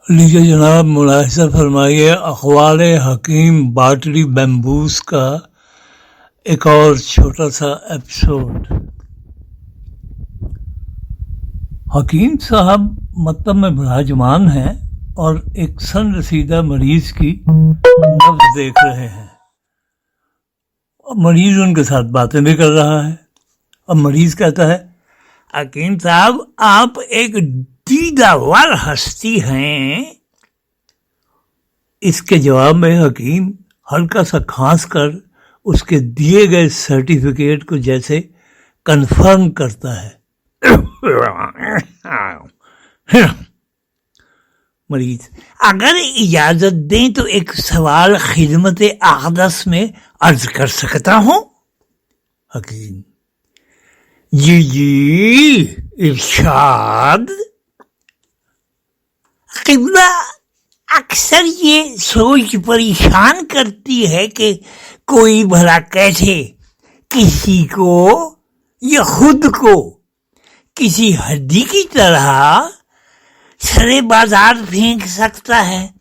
लीजिए जनाब, मुलाहिज़ा फरमाइए अखबार हकीम बाटरी बैम्बूस का एक और छोटा सा एपिसोड। हकीम साहब मतलब में विराजमान हैं और एक सन रसीदा मरीज की नब्ज देख रहे हैं और मरीज उनके साथ बातें भी कर रहा है। अब मरीज कहता है, हकीम साहब आप एक दीदावर हस्ती हैं। इसके जवाब में हकीम हल्का सा खांस कर उसके दिए गए सर्टिफिकेट को जैसे कंफर्म करता है। मरीज, अगर इजाजत दें तो एक सवाल खिदमत अक़दस में अर्ज कर सकता हूं? हकीम, जी जी इरशाद। क़िबला, अक्सर ये सोच परेशान करती है कि कोई भला कैसे किसी को या खुद को किसी हड्डी की तरह सरे बाजार फेंक सकता है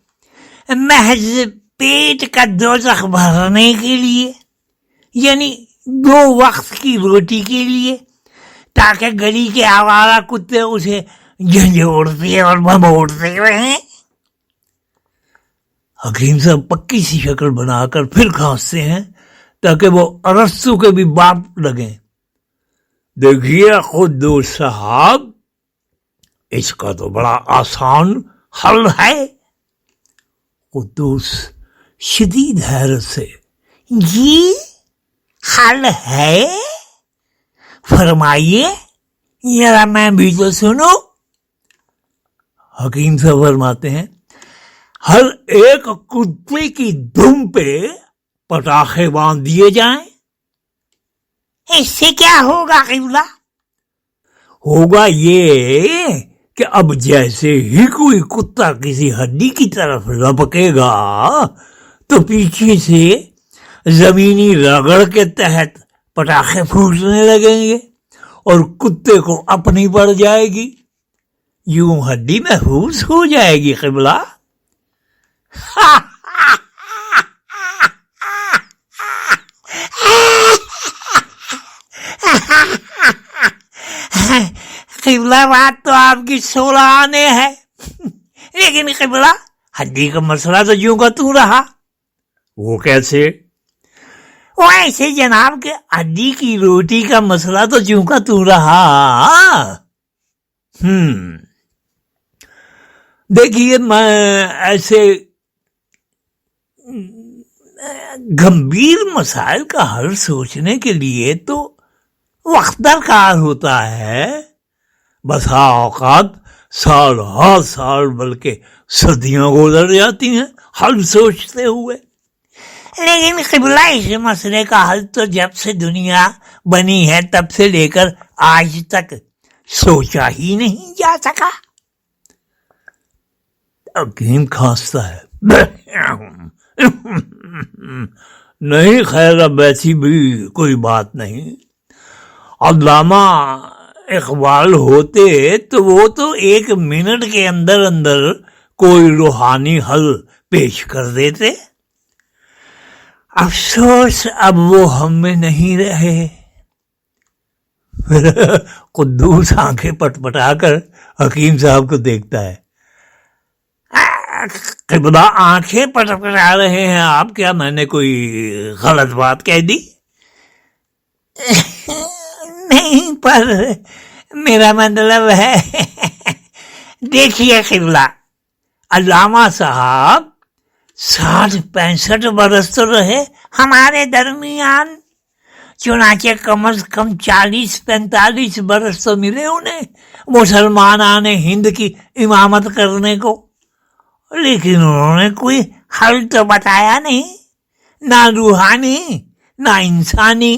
महज पेट का दोज़ख भरने के लिए, यानी 2 वक्त की रोटी के लिए, ताकि गली के आवारा कुत्ते उसे झंझोड़ते और भमोड़ते रहें। हकीम साहब पक्की सी शक्ल बनाकर फिर खांसते हैं ताकि वो अरस्तु के भी बाप लगे। देखिए खुद्दूस साहब, इसका तो बड़ा आसान हल है। खुद्दूस शदीद हैरत से, जी हल है? फरमाइए, जरा मैं भी तो सुनो। हकीम साहब फरमाते हैं, हर एक कुत्ते की दुम पे पटाखे बांध दिए जाएं। इससे क्या होगा क़िबला? होगा ये कि अब जैसे ही कोई कुत्ता किसी हड्डी की तरफ लपकेगा तो पीछे से जमीनी रगड़ के तहत पटाखे फूटने लगेंगे और कुत्ते को अपनी पड़ जाएगी, यूं हड्डी महफूज हो जाएगी। क़िबला, क़िबला बात तो आपकी 16 आने है, लेकिन क़िबला हड्डी का मसला तो यूं का तू रहा। वो कैसे? वो ऐसे जनाब के हड्डी की रोटी का मसला तो यूं का तू रहा। देखिए, मैं ऐसे गंभीर मसाइल का हल सोचने के लिए तो वक्त दरकार होता है। बसा औकात साल हर साल बल्कि सदियां गुजर जाती हैं हल सोचते हुए, लेकिन क़िबला इस मसले का हल तो जब से दुनिया बनी है तब से लेकर आज तक सोचा ही नहीं जा सका। हकीम खांसता है, नहीं खैर, अब ऐसी भी कोई बात नहीं। अल्लामा इकबाल होते तो वो तो 1 मिनट के अंदर अंदर कोई रूहानी हल पेश कर देते। अफसोस अब वो हम में नहीं रहे। कुद्दूस आंखें पटपटाकर हकीम साहब को देखता है। क़िबला, आंखें पटपटा रहे हैं आप? क्या मैंने कोई गलत बात कह दी? नहीं, पर मेरा मतलब है देखिए क़िबला, अल्लामा साहब 60-65 बरस तो रहे हमारे दरमियान, चुनाचे कम से कम 40-45 बरस तो मिले उन्हें मुसलमान आने हिंद की इमामत करने को, लेकिन उन्होंने कोई हल तो बताया नहीं, ना रूहानी ना इंसानी।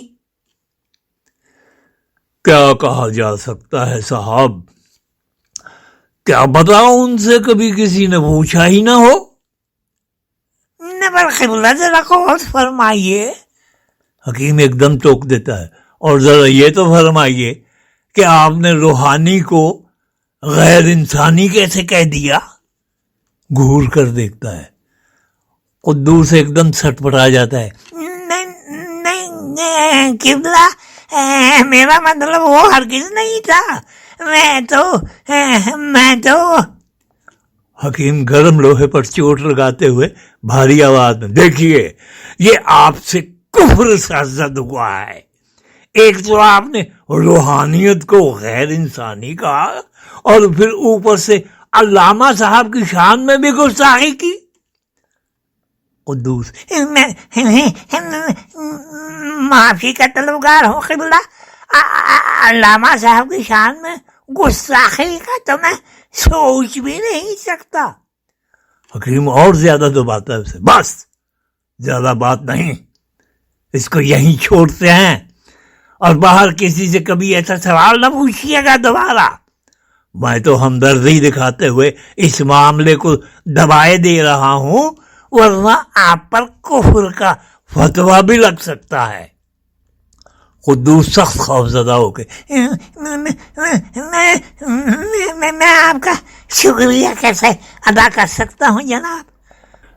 क्या कहा जा सकता है साहब? क्या बताओ, उनसे कभी किसी ने पूछा ही ना हो। क़िबला जरा गौर फरमाइए। हकीम एकदम टोक देता है, और जरा ये तो फरमाइए कि आपने रूहानी को गैर इंसानी कैसे कह दिया? घूर कर देखता है। कुद्दूस एकदम छटपटा जाता है। नहीं किबला, मेरा मतलब वो हरगिज नहीं था। मैं तो हकीम गर्म लोहे पर चोट लगाते हुए भारी आवाज में, देखिए ये आपसे कुफ्र साजद हुआ है। एक तो आपने रूहानियत को गैर इंसानी कहा और फिर ऊपर से अल्लामा साहब की शान में भी गुस्ताखी की। कुद्दूस, माफी का तलबगार हो क़िबला, अल्लामा साहब की शान में गुस्ताखी का तो मैं सोच भी नहीं सकता। हकीम और ज्यादा दबाता है उसे, बस ज्यादा बात नहीं, इसको यहीं छोड़ते हैं और बाहर किसी से कभी ऐसा सवाल न पूछिएगा दोबारा। मैं तो हमदर्दी दिखाते हुए इस मामले को दबाए दे रहा हूं, वरना आप पर कुफ्र का फतवा भी लग सकता है। कुद्दूस सख्त खौफजदा होके, मैं आपका शुक्रिया कैसे अदा कर सकता हूँ जनाब?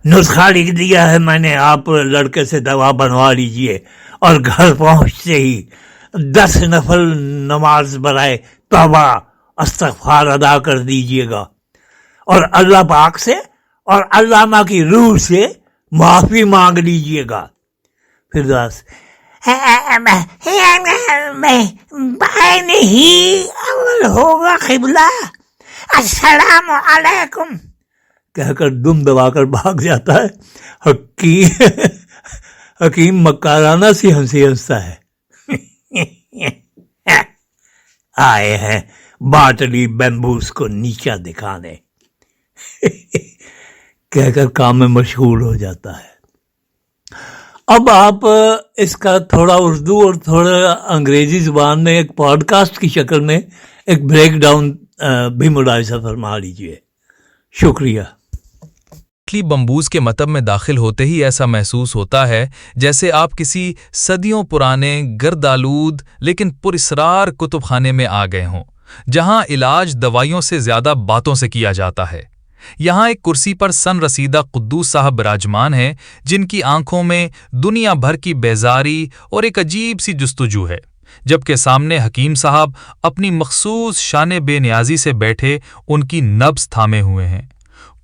नुस्खा लिख दिया है मैंने, आप लड़के से दवा बनवा लीजिए और घर पहुंचते ही 10 नफल नमाज बराए तौबा इस्तग़फ़ार अदा कर दीजिएगा और अल्लाह पाक से और अल्लामा की रूह से माफी मांग लीजिएगा। फिर दास, नहीं अमल होगा क़िबला, अस्सलाम अलैकुम कहकर दुम दबाकर भाग जाता है। हकीम मक्काराना सी हंसी हंसता है। आए हैं बाटली बैम्बूस को नीचा दिखाने कहकर काम में मशगूल हो जाता है। अब आप इसका थोड़ा उर्दू और थोड़ा अंग्रेजी जुबान में एक पॉडकास्ट की शक्ल में एक ब्रेक डाउन भी मुलाहिजा फरमा लीजिए। शुक्रिया। बम्बूज के मतब में दाखिल होते ही ऐसा महसूस होता है जैसे आप किसी सदियों पुराने गर्दालूद लेकिन पुरस्रार कुतुबखाने में आ गए हों, जहां इलाज दवाइयों से ज्यादा बातों से किया जाता है। यहाँ एक कुर्सी पर सन रसीदा कुद्दूस साहब विराजमान हैं, जिनकी आंखों में दुनिया भर की बेजारी और एक अजीब सी जुस्तजू है, जबकि सामने हकीम साहब अपनी मखसूस शान बेनियाजी से बैठे उनकी नब्ज थामे हुए हैं।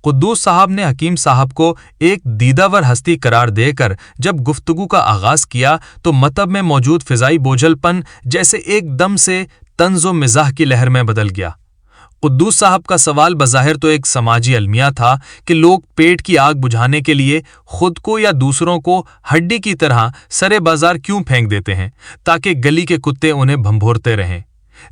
कुद्दूस साहब ने हकीम साहब को एक दीदावर हस्ती करार देकर जब गुफ्तगू का आगाज किया तो मतब में मौजूद फिजाई बोझलपन जैसे एकदम से तंज़ो मिजाह की लहर में बदल गया। कुद्दूस साहब का सवाल बज़ाहिर तो एक समाजी अलमिया था कि लोग पेट की आग बुझाने के लिए खुद को या दूसरों को हड्डी की तरह सरे बाजार क्यों फेंक देते हैं ताकि गली के कुत्ते उन्हें भंभोरते रहें।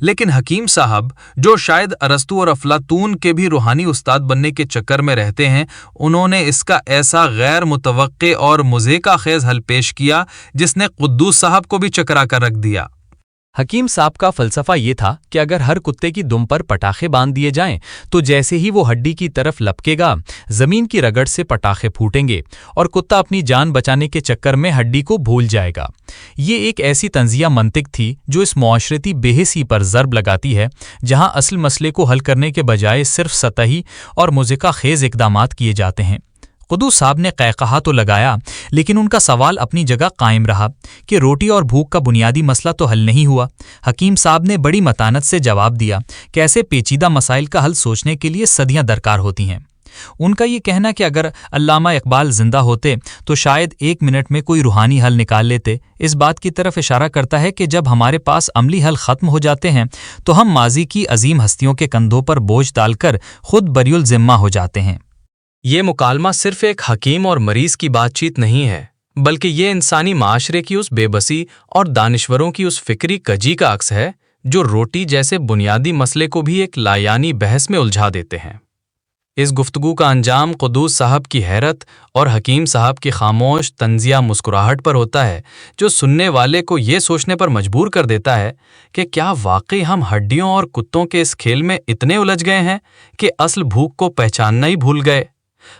लेकिन हकीम साहब, जो शायद अरस्तू और अफलातून के भी रूहानी उस्ताद बनने के चक्कर में रहते हैं, उन्होंने इसका ऐसा गैर मुतवक्के और मुज़ेका खेज हल पेश किया जिसने कुद्दूस साहब को भी चकरा कर रख दिया। हकीम साहब का फलसफा ये था कि अगर हर कुत्ते की दुम पर पटाखे बांध दिए जाएं तो जैसे ही वो हड्डी की तरफ लपकेगा, जमीन की रगड़ से पटाखे फूटेंगे और कुत्ता अपनी जान बचाने के चक्कर में हड्डी को भूल जाएगा। ये एक ऐसी तंजिया मंतिक थी जो इस मुआशरती बेहिसी पर ज़र्ब लगाती है, जहां असल मसले को हल करने के बजाय सिर्फ सतही और मुज़िका खेज इक़दामात किए जाते हैं। कुद्दूस साहब ने कहकहा तो लगाया, लेकिन उनका सवाल अपनी जगह कायम रहा कि रोटी और भूख का बुनियादी मसला तो हल नहीं हुआ। हकीम साहब ने बड़ी मतानत से जवाब दिया कि ऐसे पेचीदा मसाइल का हल सोचने के लिए सदियां दरकार होती हैं। उनका ये कहना कि अगर अल्लामा इकबाल जिंदा होते तो शायद 1 मिनट में कोई रूहानी हल निकाल लेते, इस बात की तरफ इशारा करता है कि जब हमारे पास अमली हल ख़त्म हो जाते हैं तो हम माजी की अजीम हस्तियों के कंधों पर बोझ डालकर खुद बरियुल ज़िम्मा हो जाते हैं। ये मुकालमा सिर्फ एक हकीम और मरीज की बातचीत नहीं है, बल्कि ये इंसानी माशरे की उस बेबसी और दानिश्वरों की उस फिक्री कजी का अक्स है जो रोटी जैसे बुनियादी मसले को भी एक लायानी बहस में उलझा देते हैं। इस गुफ्तगू का अंजाम कुद्दूस साहब की हैरत और हकीम साहब की खामोश तंजिया मुस्कुराहट पर होता है, जो सुनने वाले को ये सोचने पर मजबूर कर देता है कि क्या वाकई हम हड्डियों और कुत्तों के इस खेल में इतने उलझ गए हैं कि असल भूख को पहचानना ही भूल गए।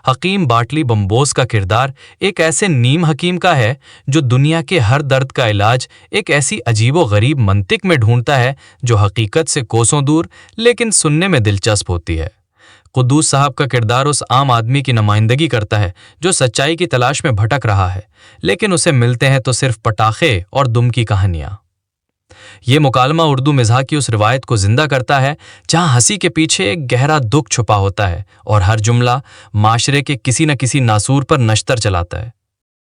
हकीम बाटली बम्बोस का किरदार एक ऐसे नीम हकीम का है जो दुनिया के हर दर्द का इलाज एक ऐसी अजीबो गरीब मंतिक में ढूंढता है जो हकीकत से कोसों दूर लेकिन सुनने में दिलचस्प होती है। قدوس صاحب کا کردار اس عام آدمی کی نمائندگی کرتا ہے جو سچائی کی تلاش میں بھٹک رہا ہے، لیکن اسے ملتے ہیں تو صرف پٹاخے اور دم کی کہانیاں۔ یہ مکالمہ اردو مزاح کی اس روایت کو زندہ کرتا ہے جہاں ہنسی کے پیچھے ایک گہرا دکھ چھپا ہوتا ہے اور ہر جملہ معاشرے کے کسی نہ کسی ناسور پر نشتر چلاتا ہے۔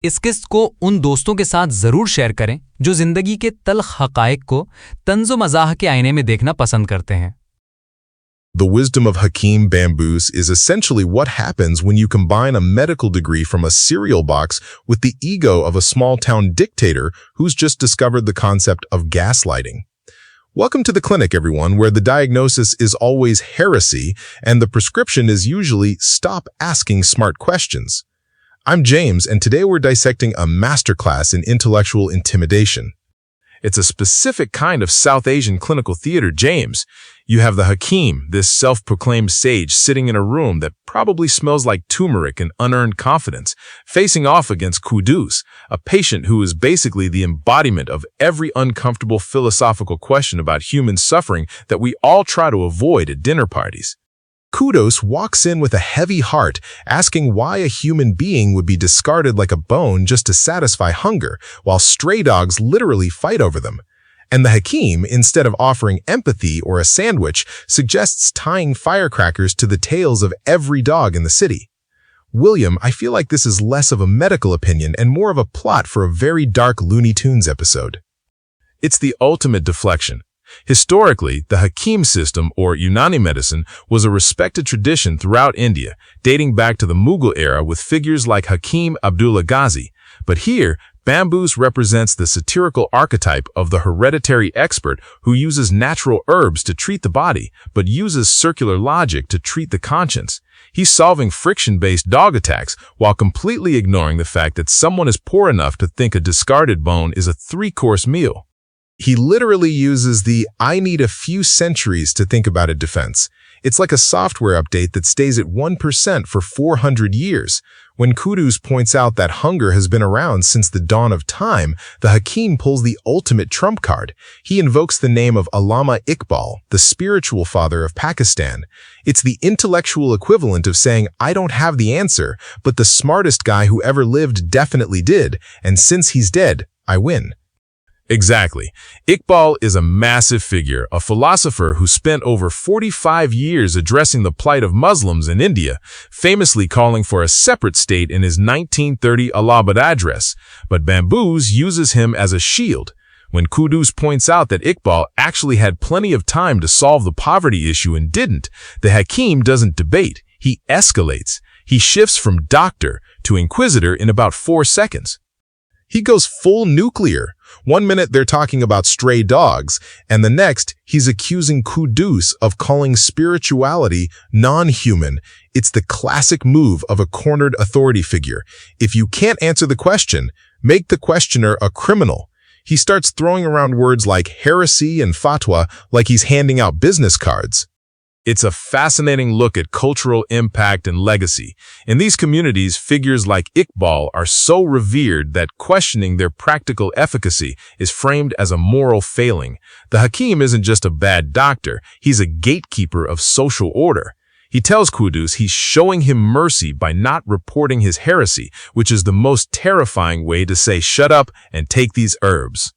اس قسط کو ان دوستوں کے ساتھ ضرور شیئر کریں جو زندگی کے تلخ حقائق کو طنز و مزاح کے آئینے میں دیکھنا پسند کرتے ہیں۔ The wisdom of Hakeem Bamboos is essentially what happens when you combine a medical degree from a cereal box with the ego of a small-town dictator who's just discovered the concept of gaslighting. Welcome to the clinic, everyone, where the diagnosis is always heresy and the prescription is usually stop asking smart questions. I'm James, and today we're dissecting a masterclass in intellectual intimidation. It's a specific kind of South Asian clinical theater, James. You have the Hakeem, this self-proclaimed sage, sitting in a room that probably smells like turmeric and unearned confidence, facing off against Kudus, a patient who is basically the embodiment of every uncomfortable philosophical question about human suffering that we all try to avoid at dinner parties. Kudus walks in with a heavy heart, asking why a human being would be discarded like a bone just to satisfy hunger, while stray dogs literally fight over them. And the Hakeem, instead of offering empathy or a sandwich, suggests tying firecrackers to the tails of every dog in the city. William, I feel like this is less of a medical opinion and more of a plot for a very dark Looney Tunes episode. It's the ultimate deflection. Historically, the Hakeem system, or Unani medicine, was a respected tradition throughout India, dating back to the Mughal era with figures like Hakeem Abdullah Ghazi. But here, Bamboos represents the satirical archetype of the hereditary expert who uses natural herbs to treat the body, but uses circular logic to treat the conscience. He's solving friction-based dog attacks while completely ignoring the fact that someone is poor enough to think a discarded bone is a 3-course meal. He literally uses the "I need a few centuries to think about it" defense. It's like a software update that stays at 1% for 400 years. When Kudus points out that hunger has been around since the dawn of time, the Hakeem pulls the ultimate trump card. He invokes the name of Allama Iqbal, the spiritual father of Pakistan. It's the intellectual equivalent of saying, I don't have the answer, but the smartest guy who ever lived definitely did, and since he's dead, I win. Exactly. Iqbal is a massive figure, a philosopher who spent over 45 years addressing the plight of Muslims in India, famously calling for a separate state in his 1930 Allahabad address. But Bamboos uses him as a shield. When Kudus points out that Iqbal actually had plenty of time to solve the poverty issue and didn't, the Hakeem doesn't debate. He escalates. He shifts from doctor to inquisitor in about 4 seconds. He goes full nuclear. One minute they're talking about stray dogs, and the next he's accusing Kudus of calling spirituality non-human. It's the classic move of a cornered authority figure. If you can't answer the question, make the questioner a criminal. He starts throwing around words like heresy and fatwa like he's handing out business cards. It's a fascinating look at cultural impact and legacy. In these communities, figures like Iqbal are so revered that questioning their practical efficacy is framed as a moral failing. The Hakeem isn't just a bad doctor, he's a gatekeeper of social order. He tells Kudus he's showing him mercy by not reporting his heresy, which is the most terrifying way to say shut up and take these herbs.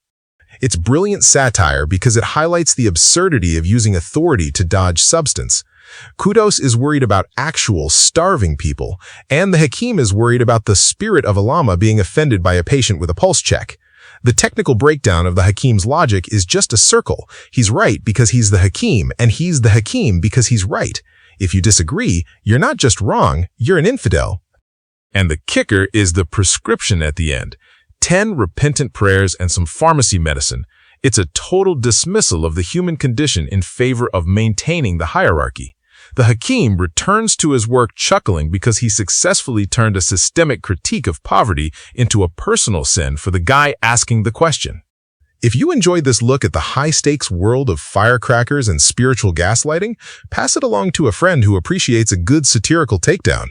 It's brilliant satire because it highlights the absurdity of using authority to dodge substance. Kudus is worried about actual starving people, and the Hakeem is worried about the spirit of Allama being offended by a patient with a pulse check. The technical breakdown of the Hakeem's logic is just a circle. He's right because he's the Hakeem, and he's the Hakeem because he's right. If you disagree, you're not just wrong, you're an infidel. And the kicker is the prescription at the end. 10 repentant prayers and some pharmacy medicine. It's a total dismissal of the human condition in favor of maintaining the hierarchy. The Hakeem returns to his work chuckling because he successfully turned a systemic critique of poverty into a personal sin for the guy asking the question. If you enjoyed this look at the high-stakes world of firecrackers and spiritual gaslighting, pass it along to a friend who appreciates a good satirical takedown.